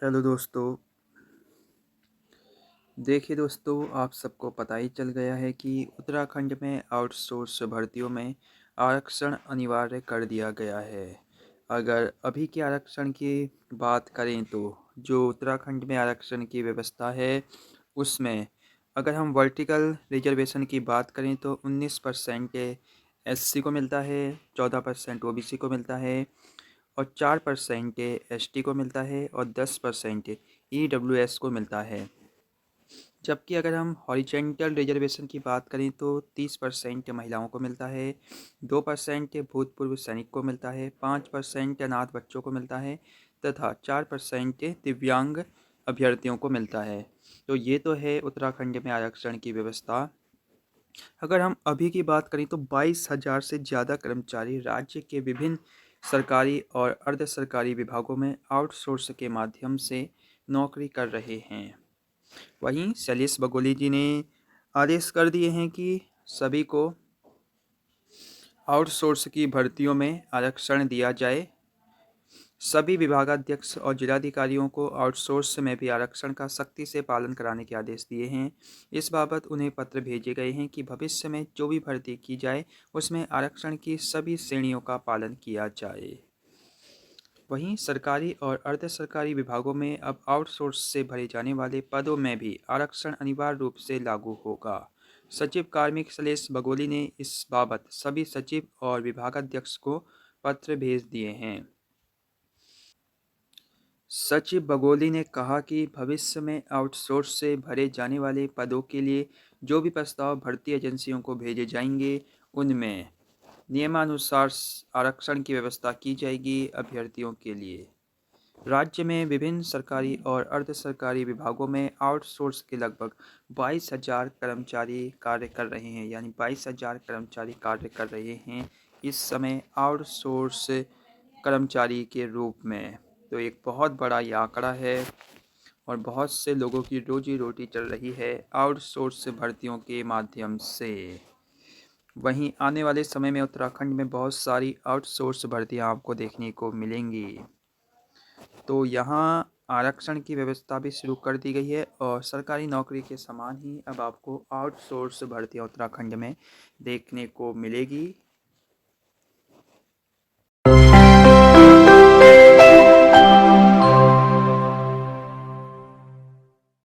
Hello दोस्तों। देखिए दोस्तों, आप सबको पता ही चल गया है कि उत्तराखंड में आउटसोर्स भर्तियों में आरक्षण अनिवार्य कर दिया गया है। अगर अभी के आरक्षण की बात करें तो जो उत्तराखंड में आरक्षण की व्यवस्था है उसमें अगर हम वर्टिकल रिजर्वेशन की बात करें तो 19% एससी को मिलता है, 14% ओबीसी को मिलता है और 4% एसटी को मिलता है और 10% ईडब्ल्यूएस को मिलता है। जबकि अगर हम हॉरिजेंटल रिजर्वेशन की बात करें तो 30% महिलाओं को मिलता है, 2% भूतपूर्व सैनिक को मिलता है, 5% अनाथ बच्चों को मिलता है तथा 4% दिव्यांग अभ्यर्थियों को मिलता है। तो ये तो है उत्तराखंड में आरक्षण की व्यवस्था। अगर हम अभी की बात करें तो 22,000 से ज़्यादा कर्मचारी राज्य के विभिन्न सरकारी और अर्ध सरकारी विभागों में आउटसोर्स के माध्यम से नौकरी कर रहे हैं। वहीं शैलेश बगोली जी ने आदेश कर दिए हैं कि सभी को आउटसोर्स की भर्तियों में आरक्षण दिया जाए। सभी विभागाध्यक्ष और जिलाधिकारियों को आउटसोर्स में भी आरक्षण का सख्ती से पालन कराने के आदेश दिए हैं। इस बाबत उन्हें पत्र भेजे गए हैं कि भविष्य में जो भी भर्ती की जाए उसमें आरक्षण की सभी श्रेणियों का पालन किया जाए। वहीं सरकारी और अर्ध सरकारी विभागों में अब आउटसोर्स से भरे जाने वाले पदों में भी आरक्षण अनिवार्य रूप से लागू होगा। सचिव कार्मिक शैलेश बगोली ने इस बाबत सभी सचिव और विभागाध्यक्ष को पत्र भेज दिए हैं। सचिव बगोली ने कहा कि भविष्य में आउटसोर्स से भरे जाने वाले पदों के लिए जो भी प्रस्ताव भर्ती एजेंसियों को भेजे जाएंगे उनमें नियमानुसार आरक्षण की व्यवस्था की जाएगी। अभ्यर्थियों के लिए राज्य में विभिन्न सरकारी और अर्ध सरकारी विभागों में आउटसोर्स के लगभग 22,000 कर्मचारी कार्य कर रहे हैं, यानी 22,000 कर्मचारी कार्य कर रहे हैं इस समय आउटसोर्स कर्मचारी के रूप में। तो एक बहुत बड़ा ये आंकड़ा है और बहुत से लोगों की रोजी रोटी चल रही है आउटसोर्स भर्तियों के माध्यम से। वहीं आने वाले समय में उत्तराखंड में बहुत सारी आउटसोर्स भर्तियां आपको देखने को मिलेंगी। तो यहाँ आरक्षण की व्यवस्था भी शुरू कर दी गई है और सरकारी नौकरी के समान ही अब आपको आउटसोर्स भर्तियाँ उत्तराखंड में देखने को मिलेगी।